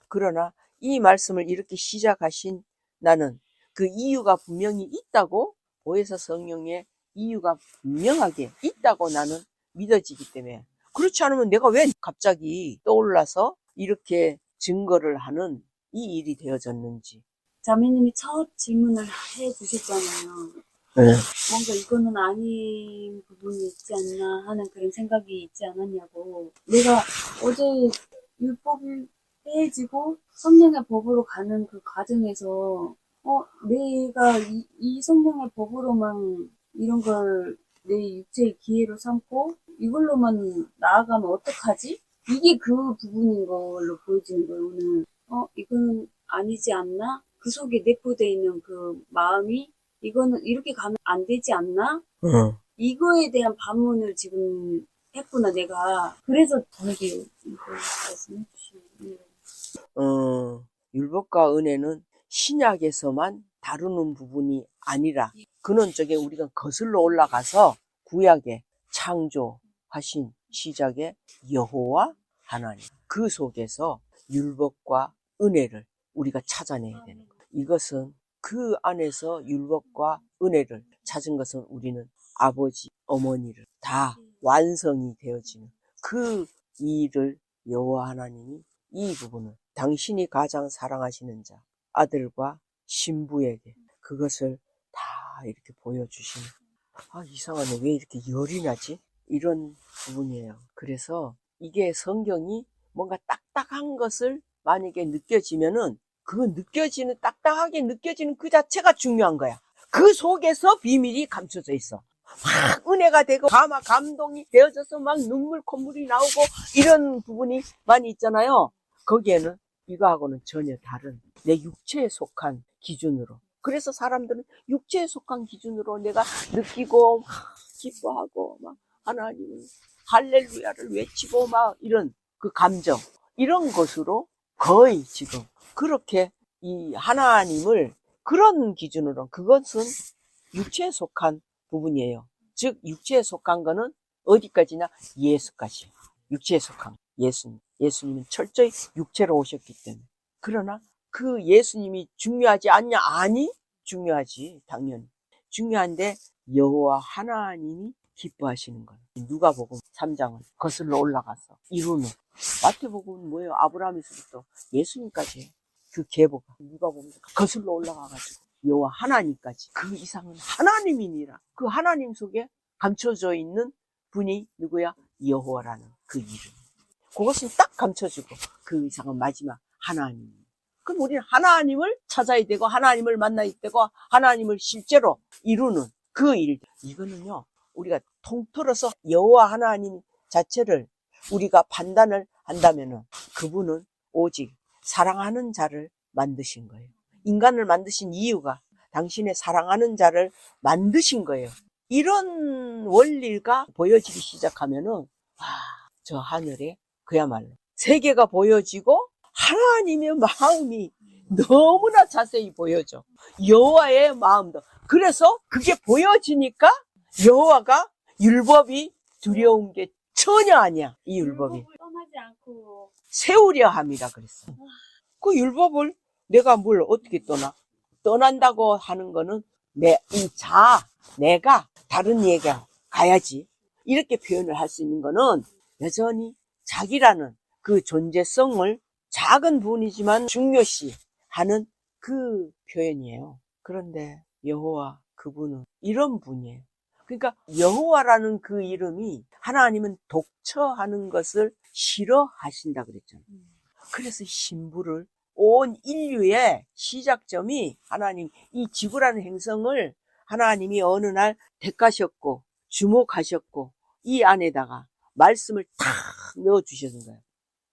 Speaker 1: 그러나 이 말씀을 이렇게 시작하신 나는 그 이유가 분명히 있다고 보혜사 성령의 이유가 분명하게 있다고 나는 믿어지기 때문에 그렇지 않으면 내가 왜 갑자기 떠올라서 이렇게 증거를 하는 이 일이 되어졌는지.
Speaker 2: 자매님이 첫 질문을 해주셨잖아요.
Speaker 1: 네.
Speaker 2: 뭔가 이거는 아닌 부분이 있지 않나 하는 그런 생각이 있지 않았냐고. 내가 어제 율법이 빼지고 성령의 법으로 가는 그 과정에서 내가 이 성령의 법으로만 이런 걸 내 육체의 기회로 삼고 이걸로만 나아가면 어떡하지? 이게 그 부분인 걸로 보여지는 거예요. 오늘 이거는 아니지 않나? 그 속에 내포되어 있는 그 마음이 이거는 이렇게 가면 안 되지 않나? 이거에 대한 반문을 지금 했구나 내가. 그래서 저에게 이거 말씀해 주시는
Speaker 1: 율법과 은혜는 신약에서만 다루는 부분이 아니라 근원적에 우리가 거슬러 올라가서 구약에 창조하신 시작의 여호와 하나님 그 속에서 율법과 은혜를 우리가 찾아내야 되는 거예요. 이것은 그 안에서 율법과 은혜를 찾은 것은 우리는 아버지, 어머니를 다 완성이 되어지는 그 일을 여호와 하나님이 이 부분을 당신이 가장 사랑하시는 자, 아들과 신부에게 그것을 다 이렇게 보여주시는 이상하네. 왜 이렇게 열이 나지? 이런 부분이에요. 그래서 이게 성경이 뭔가 딱딱한 것을 만약에 느껴지면은 그 느껴지는 딱딱하게 느껴지는 그 자체가 중요한 거야. 그 속에서 비밀이 감춰져 있어. 막 은혜가 되고 막 감동이 되어져서 막 눈물 콧물이 나오고 이런 부분이 많이 있잖아요. 거기에는 이거하고는 전혀 다른 내 육체에 속한 기준으로. 그래서 사람들은 육체에 속한 기준으로 내가 느끼고 막 기뻐하고 막 하나님을 할렐루야를 외치고 막 이런 그 감정 이런 것으로 거의 지금 그렇게 이 하나님을 그런 기준으로 그것은 육체에 속한 부분이에요. 즉 육체에 속한 거는 어디까지나 예수까지. 육체에 속한 예수님. 예수님은 철저히 육체로 오셨기 때문에. 그러나 그 예수님이 중요하지 않냐? 아니, 중요하지. 당연히. 중요한데 여호와 하나님이 기뻐하시는 거예요. 누가복음 3장은 거슬러 올라가서 이루는. 마태복음은 뭐예요? 아브라함에서부터 예수님까지 그 계보가 누가복음 거슬러 올라가가지고 여호와 하나님까지 그 이상은 하나님이니라. 그 하나님 속에 감춰져 있는 분이 누구야? 여호와라는 그 이름. 그것은 딱 감춰주고 그 이상은 마지막 하나님. 그럼 우리는 하나님을 찾아야 되고 하나님을 만나야 되고 하나님을 실제로 이루는 그 일, 이거는요, 우리가 통틀어서 여호와 하나님 자체를 우리가 판단을 한다면은 그분은 오직 사랑하는 자를 만드신 거예요. 인간을 만드신 이유가 당신의 사랑하는 자를 만드신 거예요. 이런 원리가 보여지기 시작하면은, 저 하늘에 그야말로 세계가 보여지고 하나님의 마음이 너무나 자세히 보여져. 여호와의 마음도. 그래서 그게 보여지니까 여호와가 율법이 두려운 게 전혀 아니야. 이 율법이.
Speaker 2: 율법을 떠나지 않고
Speaker 1: 세우려 함이라 그랬어. 그 율법을 내가 뭘 어떻게 떠난다고 하는 거는 내가 다른 얘기가 가야지. 이렇게 표현을 할 수 있는 거는 여전히 자기라는 그 존재성을 작은 분이지만 중요시 하는 그 표현이에요. 그런데 여호와 그분은 이런 분이에요. 그러니까 여호와라는 그 이름이 하나님은 독처하는 것을 싫어하신다 그랬잖아요. 그래서 신부를 온 인류의 시작점이 하나님, 이 지구라는 행성을 하나님이 어느 날 택하셨고 주목하셨고 이 안에다가 말씀을 탁 넣어주셨는 거예요.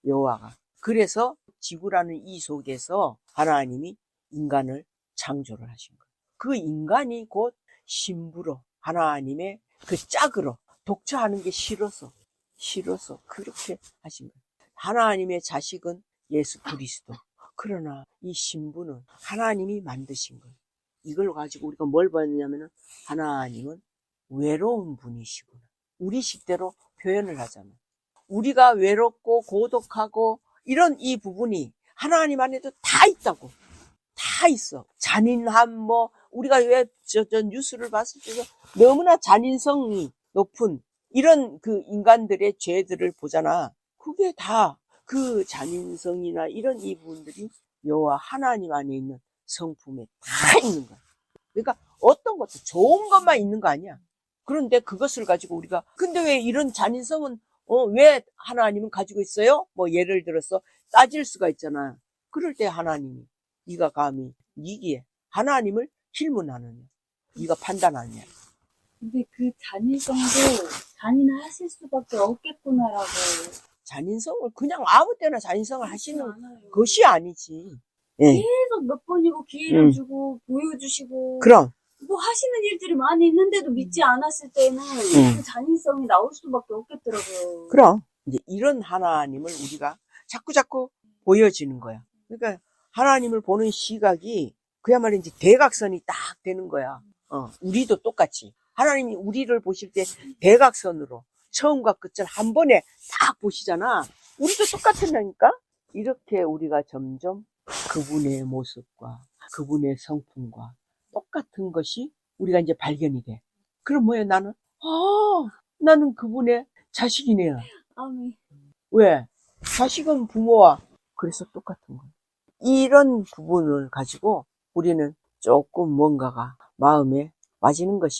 Speaker 1: 여호와가. 그래서 지구라는 이 속에서 하나님이 인간을 창조를 하신 거예요. 그 인간이 곧 신부로 하나님의 그 짝으로 독처하는 게 싫어서 그렇게 하신 거예요. 하나님의 자식은 예수 그리스도. 그러나 이 신부는 하나님이 만드신 거예요. 이걸 가지고 우리가 뭘 봤냐면은 하나님은 외로운 분이시구나. 우리 식대로 표현을 하자면 우리가 외롭고 고독하고 이런 이 부분이 하나님 안에도 다 있다고. 다 있어. 잔인함 우리가 왜 저 뉴스를 봤을 때 너무나 잔인성이 높은 이런 그 인간들의 죄들을 보잖아. 그게 다 그 잔인성이나 이런 이 부분들이 여호와 하나님 안에 있는 성품에 다 있는 거야. 그러니까 어떤 것도 좋은 것만 있는 거 아니야. 그런데 그것을 가지고 우리가 근데 왜 이런 잔인성은 왜 하나님은 가지고 있어요? 예를 들어서 따질 수가 있잖아. 그럴 때 하나님이 네가 감히 니기에 하나님을 질문하느냐, 네가 판단하느냐.
Speaker 2: 근데 그 잔인성도 잔인하실 수밖에 없겠구나라고.
Speaker 1: 잔인성을 그냥 아무 때나 잔인성을 하시는
Speaker 2: 않아요.
Speaker 1: 것이 아니지. 예.
Speaker 2: 계속 몇 번이고 기회를 주고 보여주시고
Speaker 1: 그럼
Speaker 2: 하시는 일들이 많이 있는데도 믿지 않았을 때는 그 잔인성이 나올 수밖에 없겠더라고요.
Speaker 1: 그럼 이제 이런 하나님을 우리가 자꾸 보여지는 거야. 그러니까 하나님을 보는 시각이 그야말로 이제 대각선이 딱 되는 거야. 우리도 똑같이 하나님이 우리를 보실 때 대각선으로 처음과 끝을 한 번에 딱 보시잖아. 우리도 똑같은다니까. 이렇게 우리가 점점 그분의 모습과 그분의 성품과 똑같은 것이 우리가 이제 발견이 돼. 그럼 뭐예요? 나는 그분의 자식이네요.
Speaker 2: 아멘.
Speaker 1: 왜? 자식은 부모와 그래서 똑같은 거예요. 이런 부분을 가지고 우리는 조금 뭔가가 마음에 와지는 것이